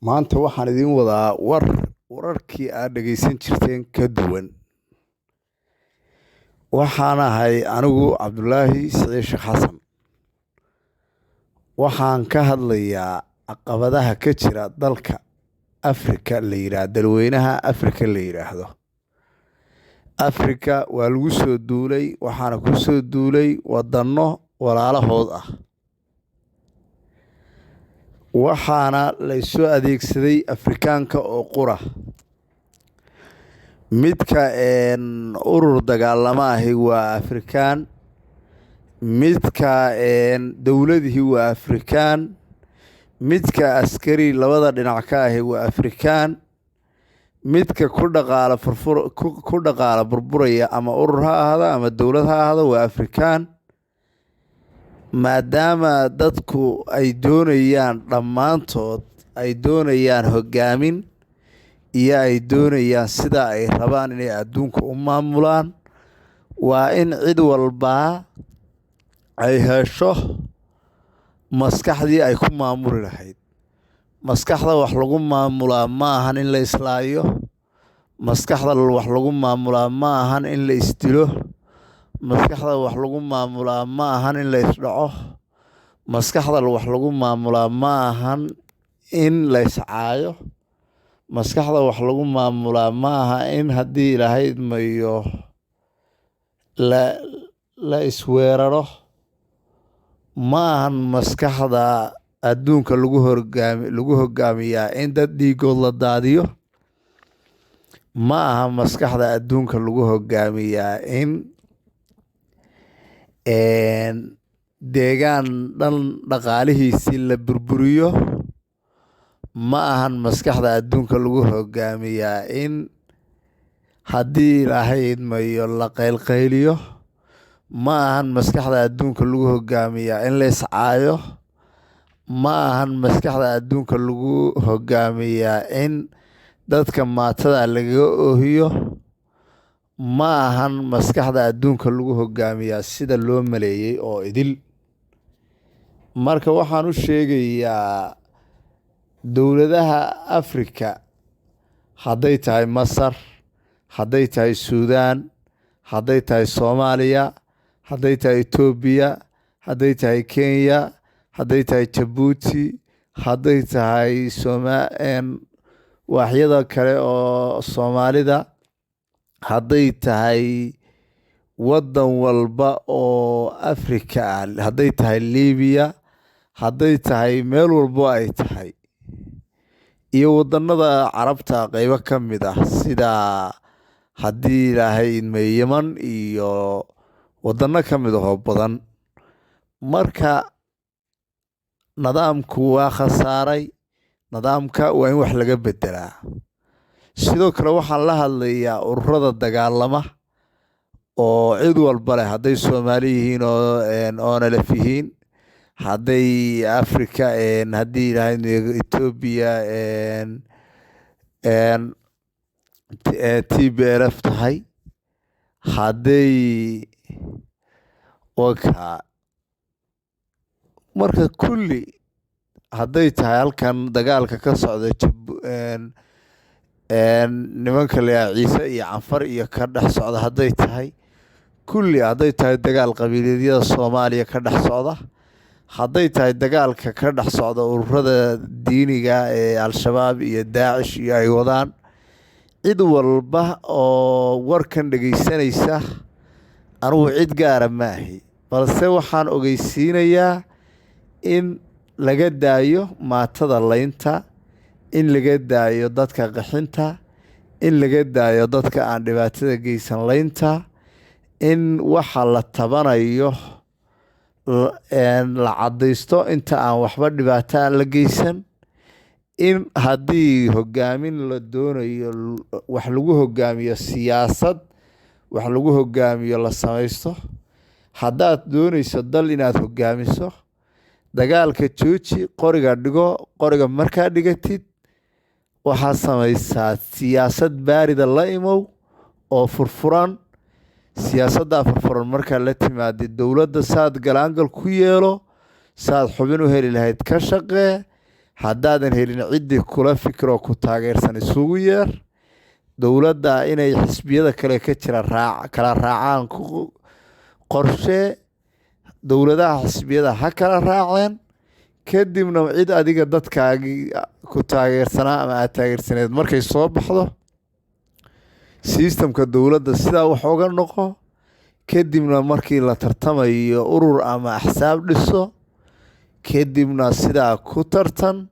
Maanta waxaan idiin wadaa wararkii aad dhegaysan jirteen ka duwan. Waxaan ahay anigu Cabdulaahi Siciid Sheekh Xasan. Waxaan ka hadlayaa caqabadaha ka jira dalka Afrika la yiraahdo, dalweynaha Afrika la yiraahdo. Afrika waa lagu soo duulay, waxaana ku soo duulay wadano walaalahood ah. Waxaana la soo adeegsaday Afrikaanka oo qura. Midka urur dagaalama ahi waa Afrikaan, midka dowladihii waa Afrikaan, midka askari labada dhinac ka ahi waa Afrikaan, midka ku dhaqaala burburaya ama urur ha ahaado ama dowlad ha ahaado waa Afrikaan. Maadaama dadku ay doonayaan dhammaantood ay doonayaan hogaamin iyo ay doonayaan sida ay rabaan inay adduunka u maamulaan, waa in cid walba ay hesho maskaxdii ay ku maamuli lahayd. Maskaxda wax lagu maamulaa ma ahan in la islaayo. Maskaxda wax lagu maamulaa ma ahan in la isdilo. Maskaxda wax lagu maamulaa ma ahan in la isdhaco. Maskaxda wax lagu maamulaa ma ahan in la iscaayo. Maskaxda wax lagu maamulaa ma aha in haddii Ilaahay idmayo la isweeraro. Ma ahan maskaxda adduunka lagu hogaamiyaa in dad dhiigood la daadiyo. Ma aha maskaxda adduunka lagu hogaamiyaa in deegaan dhan dhaqaalihiisii la burburiyo. Ma ahan maskaxda adduunka lagu hogaamiyaa in haddii Ilaahay idmayo la qaylqayliyo. Ma ahan maskaxda adduunka lagu hogaamiyaa in la iscaayo. Ma ahan maskaxda adduunka lagu hogaamiyaa in dadka maatada laga oohiyo. Ma ahan maskaxda adduunka lagu hogaamiyaa sida loo maleeyay oo idil. Marka waxaan u sheegayaa dowladaha Afrika, hadday tahay Masar, hadday tahay Suudaan, hadday tahay Soomaaliya, hadday tahay Itoobiya, hadday tahay Kenya, hadday tahay Jabuuti, hadday tahay waaxyada kale oo Soomaalida, hadday tahay waddan walba oo Afrika ah, hadday tahay Liibiya, hadday tahay meel walbo ay tahay, iyo wadannada Carabta qaybo ka mid ah sida haddii Ilaahay idmayo Yemen iyo wadano ka mid ah oo badan. Marka nidaamku waa khasaaray. Nidaamka waa in wax laga bedelaa. Sidoo kale waxaan la hadlayaa ururada dagaalama oo cid walba leh, hadday Soomaali yihiin oo nalaf yihiin, hadday Afrika haddii Ilaahay Itoobiya TPLF tahay, hadday marka kulli hadday tahay halkan dagaalka ka socda nimanka la Ciise iyo Canfar iyo ka dhex socda, hadday tahay kulli, hadday tahay dagaal qabiileedyada Soomaaliya ka dhex socda, hadday tahay dagaalka ka dhex socda ururada diiniga ee Al-Shabaab iyo Daacish iyo ay wadaan, cid walba oo warkan dhegaysanaysa, anugu cid gaara ma ahi, balse waxaan ogeysiinayaa in laga daayo maatada laynta, in laga daayo dadka qaxinta, in laga daayo dadka aan dhibaatada geysan laynta, in waxa la tabanayo la caddaysto inta aan waxba dhibaato la geysan, in haddii hogaamin la doonayo wax lagu hogaamiyo siyaasad, wax lagu hogaamiyo la samaysto. Haddaad doonayso dal inaad hogaamiso, dagaalka jooji, qoriga dhigo. Qoriga markaa dhigatid, waxaad samaysaa siyaasad baarida la imow oo furfuran. Siyaasaddaa furfuran markaa la timaadid, dowladda saad galaangal ku yeelo, saad xubin u heli lahayd ka shaqee. haddaadan helin ciddii kula fikiroo ku taageersan isugu yeer. dowladda inay xisbiyada kale ka jira kala raacaan qorshe. dowladaha xisbiyada ha kala raaceen, kadibna cid adiga dadkaagii ku taageersanaa ama aad taageersaneed markay soo baxdo, sistamka dowladda sidaa wax uga noqo. kadibna markii la tartamayo urur ama axsaab dhiso, kadibna sidaa ku tartan.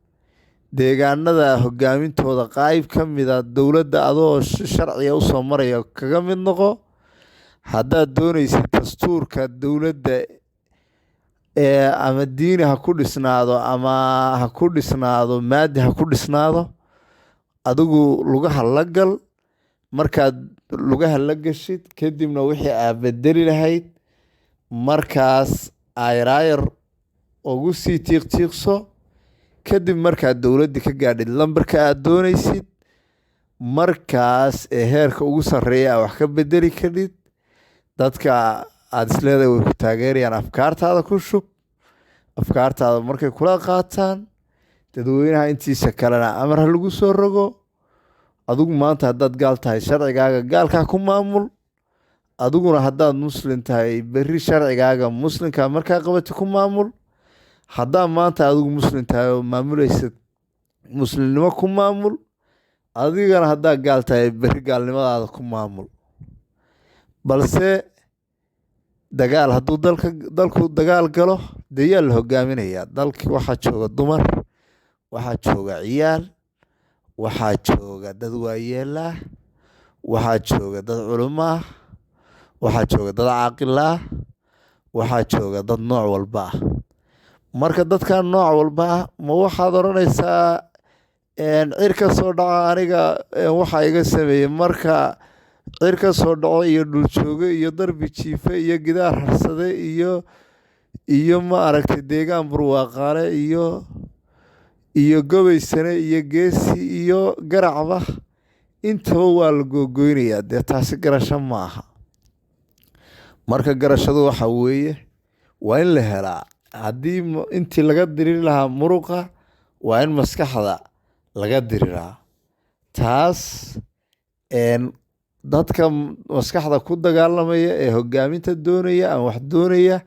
deegaanada hogaamintooda qayb ka mida dowladda adoo sharciga usoo maraya kaga mid noqo. haddaad doonaysid dastuurka dowladda ama diini ha ku dhisnaado ama ha ku dhisnaado maadi ha ku dhisnaado, adigu lugaha la gal. markaad lugaha la gashid, kadibna wixii aad bedeli lahayd markaas ayraayar ugu sii tiiqtiiqso. kadib markaad dowladda ka gaadhid lambarka aad doonaysid, markaas ee heerka ugu sarreeya wax ka bedeli karid. dadka aad isleedahay way ku taageerayaan, afkaartaada ku shub. afkaartaada markay kula qaataan, dadweynaha intiisa kalena amar ha lagu soo rogo. adigu maanta haddaad gaal tahay, sharcigaaga gaalkaa ku maamul. adiguna haddaad muslim tahay, berri sharcigaaga muslimka markaa qabati ku maamul. haddaa maanta adigu muslim tahay oo maamulaysid, muslimnimo ku maamul. adigana haddaa gaal tahay, berri gaalnimadaada ku maamul. balse dagaal hadduu dalku dagaal galo, dee yaa la hogaaminayaa. dalkii waxaa jooga dumar, waxaa jooga ciyaal, waxaa jooga dad waayeelah, waxaa jooga dad culimo ah, waxaa jooga dad caaqil ah, waxaa jooga dad nooc walba ah. marka dadkan nooc walba ah, ma waxaad odhanaysaa cir ka soo dhaco aniga waxaa iga sameeyey. marka cir ka soo dhaco iyo dhuljooge iyo darbi jiife iyo gidaar harsade iyo ma aragtay deegaan burwaaqaale iyo gobaysane iyo geesi iyo garacba, intaba waa la googoynayaa. dee taasi garasho ma aha. marka garashadu waxa weeye, waa in la helaa. haddii intii laga diri lahaa muruqa, waa in maskaxda laga diriraa. taas dadka maskaxda ku dagaalamaya ee hogaaminta doonaya ama wax doonaya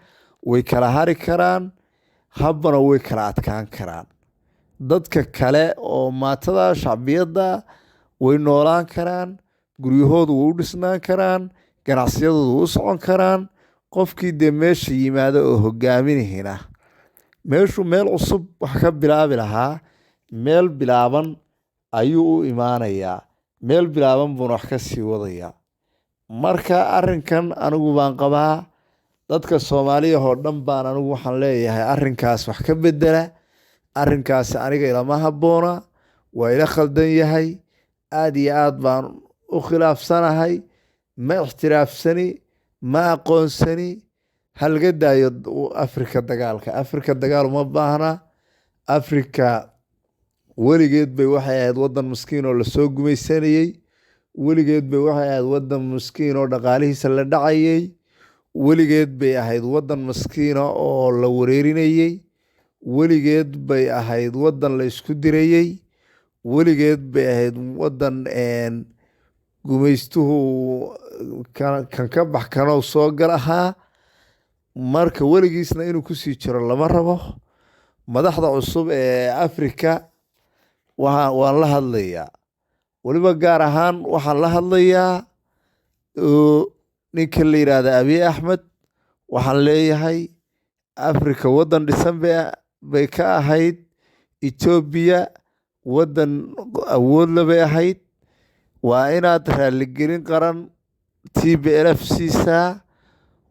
way kala hari karaan, habbana way kala adkaan karaan. dadka kale oo maatada shacbiyadda way noolaan karaan, guryahoodu way u dhisnaan karaan, ganacsiyadoodu way u socon karaan. qofkii dee meesha yimaada oo hogaaminihina, meeshuu meel cusub wax ka bilaabi lahaa, meel bilaaban ayuu u imaanayaa. meel bilaaban buuna wax ka sii wadayaa. marka arrinkan anigu baan qabaa, dadka soomaaliya oo dhan baan anigu waxaan leeyahay arrinkaas wax ka bedela. arrinkaasi aniga ilama habboona, waa ila khaldan yahay. aad iyo aad baan u khilaafsanahay. ma ixtiraafsani, ma aqoonsani. halga daayo afrika dagaalka. afrika dagaal uma baahna. afrika weligeed bay waxay ahayd waddan miskiin oo lasoo gumaysanayey. weligeed bay waxay ahayd waddan miskiin oo dhaqaalihiisa la dhacayey. weligeed bay ahayd waddan miskiina oo la wareerinayey. weligeed bay ahayd waddan la isku dirayey. weligeed bay ahayd waddan gumaystuhu kan ka bax kanow soo gal ahaa. marka weligiisna inuu kusii jiro lama rabo. madaxda cusub ee afrika waan la hadlayaa. weliba gaar ahaan waxaan la hadlayaa ninka la yidhaahda abiy axmed. waxaan leeyahay afrika waddan dhisan bay ka ahayd. etoobiya waddan awoodla bay ahayd. waa inaad raaligelin qaran TPLF siisaa.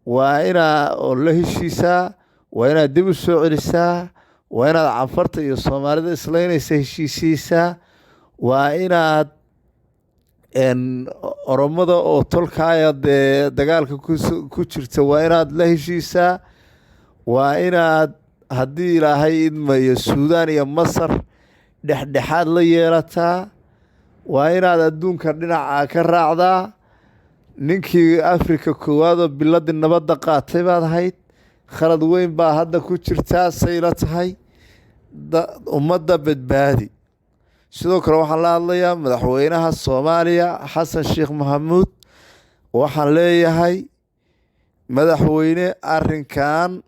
waa inaa oo la heshiisaa. waa inaad dib u soo celisaa. waa inaad canfarta iyo soomaalida islaynaysa heshiisiisaa. waa inaad oromada oo tolkaaya dee dagaalka ku jirta waa inaad la heshiisaa. waa inaad haddii ilaahay idmayo suudaan iyo masar dhexdhexaad la yeelataa. waa inaad adduunka dhinaca ka raacdaa. ninkii afrika koowaadoo biladii nabadda qaatay baad ahayd. khalad weyn baa hadda ku jirtaa sayla tahay. ummadda badbaadi. sidoo kale waxaan la hadlayaa madaxweynaha Soomaaliya Xasan Sheekh Maxamuud. waxaan leeyahay madaxweyne, arrinkan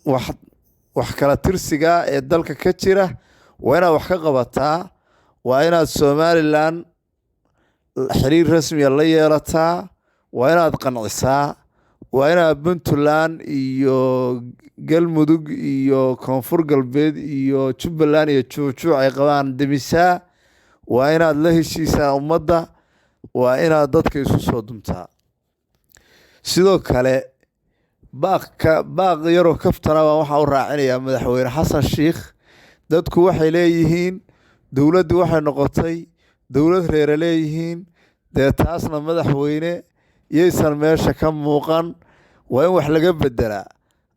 wax kala tirsiga ee dalka ka jira waa inaad wax ka qabataa. waa inaad Somaliland xiriir rasmi ah la yeelataa. waa inaad qancisaa. waa inaad Puntland iyo Galmudug iyo Koonfur Galbeed iyo Jubbaland iyo Juujuuc ay qabaan demisaa. waa inaad la heshiisaa ummadda. waa inaad dadka isu soo dumtaa. sidoo kale baaq yaroo kaftana waxaa u raacinayaa madaxweyne Xasan Sheekh. dadku waxay leeyihiin dowladdu waxay noqotay dowlad reere leeyihiin. dee taasna madaxweyne yaysan meesha ka muuqan. waa in wax laga bedelaa.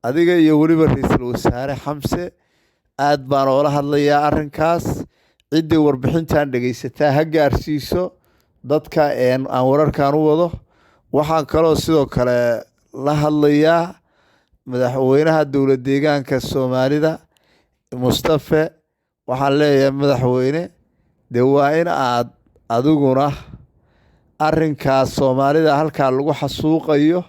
adiga iyo weliba ra-iisul wasaare Xamse aad baan oola hadlayaa arrinkaas. ciddii warbixintan dhegaysataa ha gaarsiiso dadka aan wararkan u wado. waxaan kaloo sidoo kale la hadlayaa madaxweynaha dowlad deegaanka Soomaalida Mustafa. waxaan leeyahay madaxweyne, dee waa in aad adiguna arrinkaas Soomaalida halkaa lagu xasuuqayo,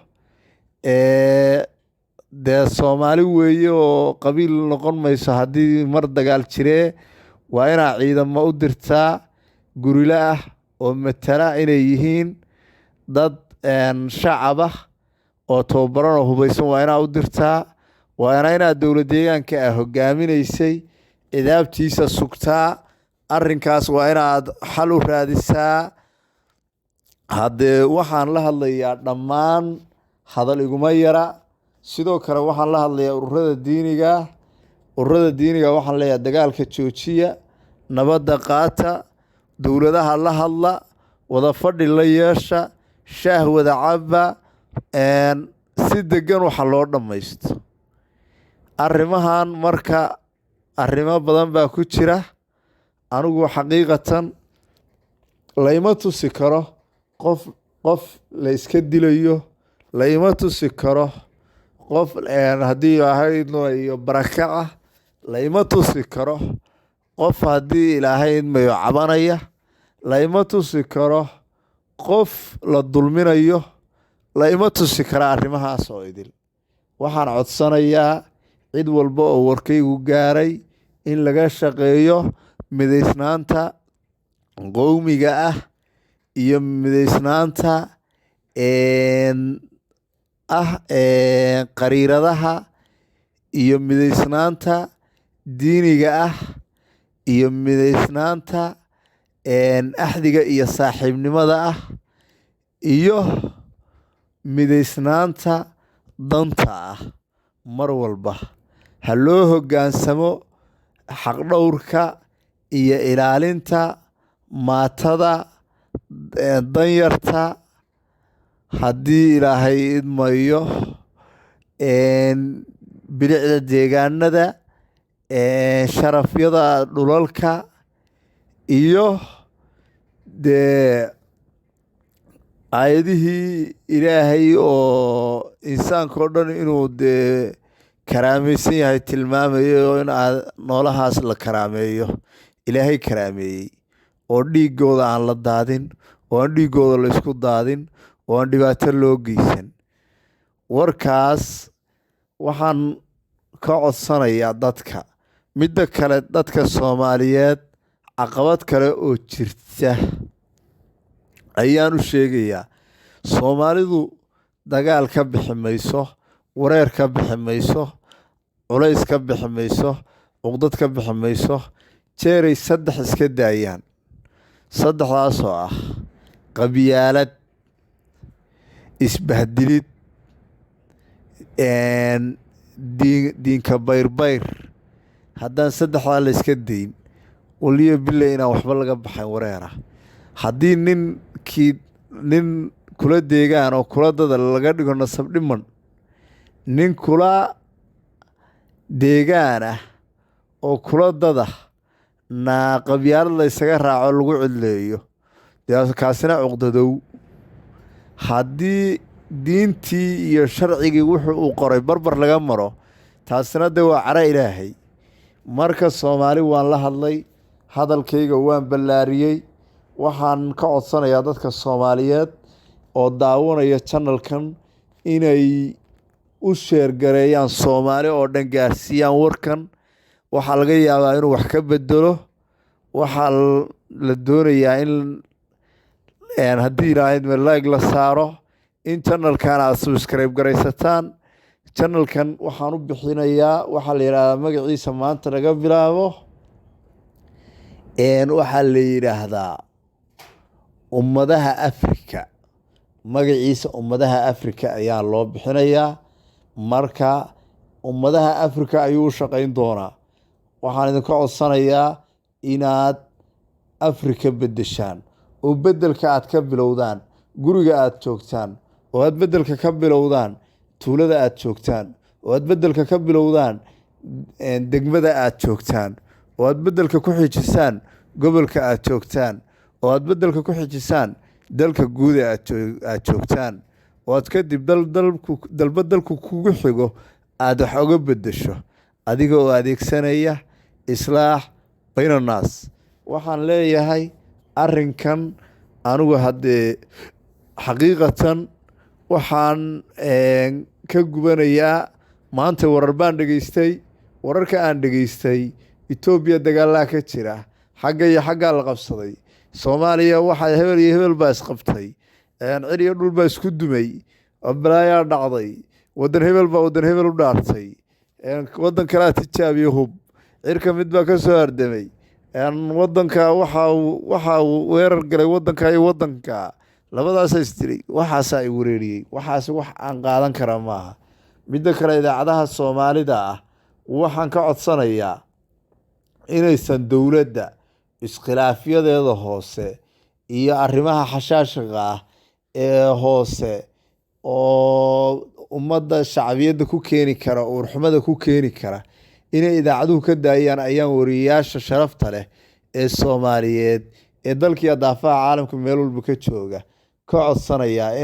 dee Soomaali weeye oo qabiil noqon mayso haddii mar dagaal jiree. waa inaad ciidamo u dirtaa gurile ah oo matala inay yihiin dad shacab ah oo tababaran oo hubaysan. waa inaad u dirtaa. waana inaad dowlad deegaanka hogaaminaysay cidaabtiisa sugtaa. arrinkaas waa inaad xal u raadisaa. haddee waxaan la hadlayaa dhammaan hadal iguma yara. sidoo kale waxaan la hadlayaa ururada diiniga. waxaan leeyahay dagaalka joojiya, nabadda qaata, dowladaha la hadla, wada fadhi la yeesha, shaah wada caba, si degan waxa loo dhammaysto. arrimahan marka arrimo badan baa ku jira. anigu xaqiiqatan layma tusi karo qof la iska dilayo. layma tusi karo qof haddii ilaahay iyo baraka ah. layma tusi karo qof haddii ilaahay idmayo cabanaya. layma tusi karo qof la dulminayo. layma tusi kara arrimahaas oo idil. waxaan codsanayaa cid walba oo warkaygu gaaray in laga shaqeeyo midaysnaanta qowmiga ah iyo midaysnaanta qariiradaha iyo midaysnaanta diiniga ah iyo midaysnaanta axdiga iyo saaxiibnimada ah iyo midaysnaanta danta ah. mar walba ha loo hoggaansamo xaqdhowrka iyo ilaalinta maatada danyarta. haddii ilaahay idmayo bilicda deegaanada, sharafyada dhulalka iyo dee aayadihii ilaahay oo insaanka oo dhan inuu dee karaamaysan yahay tilmaamayo in noolahaas la karaameeyo. ilaahay karaameeyey oo dhiigooda aan la daadin, oo aan dhiigooda la isku daadin, oo aan dhibaato loo geysan. warkaas waxaan ka codsanayaa dadka. midda kale, dadka Soomaaliyeed caqabad kale oo jirta ayaan u sheegayaa. Soomaalidu dagaal ka bixi mayso, wareer ka bixi mayso, culays ka bixi mayso, cuqdad ka bixi mayso. jeeray 3 iska daayaan. 3daasoo ah qabyaalad, isbahdilid, diinka bayrbayr. haddaan 3daa la iska dayn, waliyo bille inaan waxba laga baxayn wareera. haddii nin kula deegaan oo kula dada laga dhigo nasab dhiman, nin kula deegaan ah oo kula dada na qabyaalad la isaga raaco lagu cidleeyo, dee kaasina cuqdadow. haddii diintii iyo sharcigii wuxuu uu qoray barbar laga maro, taasina dee waa cara ilaahay. marka Soomaali waan la hadlay, hadalkayga waan ballaariyey. Waxaan ka codsanayaa dadka Soomaaliyeed oo daawanaya channelkan inay u sheergareeyaan Soomaali oo dhan, gaarsiiyaan warkan. waxaa laga yaabaa inuu wax ka bedelo. waxaa la doonayaa in haddii ilaahayd like la saaro, in channelkan aad subscribe garaysataan. channelkan waxaan u bixinayaa, waxaa la yidhaahdaa magaciisa maanta laga bilaabo waxaa la yidhaahdaa ummadaha Afrika. magaciisa ummadaha Afrika ayaa loo bixinayaa. marka ummadaha Afrika ayuu u shaqayn doonaa. waxaan idinka codsanayaa inaad Afrika beddeshaan, oo beddelka aad ka bilowdaan guriga aad joogtaan, oo aad beddelka ka bilowdaan tuulada aad joogtaan, oo aad beddelka ka bilowdaan degmada aad joogtaan, oo aad beddelka ku xijisaan gobolka aad joogtaan, oo aad beddelka ku xijisaan dalka guud ee aad joogtaan, oo aad kadib dalba dalku kugu xigo aad wax uga beddesho adiga oo adeegsanaya islaax bayna naas. waxaan leeyahay arrinkan anigu haddee xaqiiqatan waxaan ka gubanayaa. maanta warar baan dhegaystay. wararka aan dhegaystay, Etoobiya dagaalaa ka jira, xagga iyo xaggaa la qabsaday. Soomaaliya waxaa hebel iyo hebel baa isqabtay, cir iyo dhul baa isku dumay, balaayaa dhacday, waddan hebel baa waddan hebel u dhaartay, waddan kalaa tijaabiye hub, cirka mid baa ka soo hardamay, waddanka waxa uu weerar galay waddanka iyo waddanka, labadaasa isdiray. waxaasaa i wareeriyey. waxaas wax aan qaadan kara maaha. midda kale, idaacadaha Soomaalida ah waxaan ka codsanayaa inaysan dowladda iskhilaafyadeeda hoose iyo arrimaha xashaashiga ah ee hoose oo ummadda shacbiyadda ku keeni kara, uurxumada ku keeni kara, inay idaacaduhu ka daayaan ayaan wariyayaasha sharafta leh ee Soomaaliyeed ee dalkiiyo daafaha caalamka meel walba ka jooga ka codsanayaa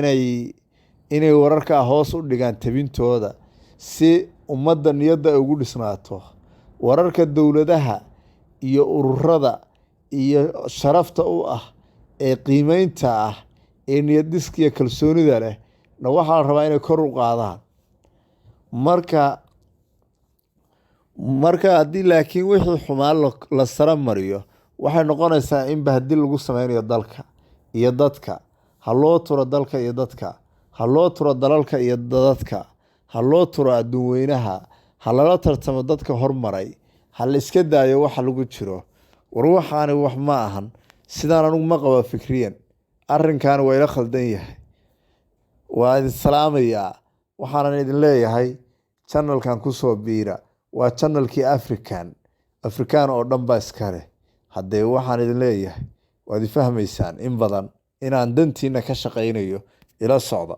inay wararkaa hoos u dhigaan tabintooda, si ummadda niyadda ay ugu dhisnaato. wararka dowladaha iyo ururada iyo sharafta u ah ee qiimeynta ah ee niyad-dhiska iyo kalsoonida leh na waxaa la rabaa inay kor u qaadaan. marka haddii laakiin wixii xumaan la sara mariyo, waxay noqonaysaa in bahdil lagu sameynayo dalka iyo dadka. ha loo turo dalka iyo dadka, ha loo turo dalalka iyo dadadka, ha loo turo adduun weynaha, ha lala tartamo dadka hormaray, ha la iska daayo waxa lagu jiro. war waxaani wax ma ahan. sidaan anugu ma qaba fikriyan. arrinkaani waa ila khaldan yahay. waa idin salaamayaa. waxaanan idin leeyahay channelkan ku soo biira. waa channelkii Afrikaan oo dhan baa iska leh. haddee waxaan idin leeyahay waad i fahmaysaan in badan inaan dantiina ka shaqaynayo. ila socda.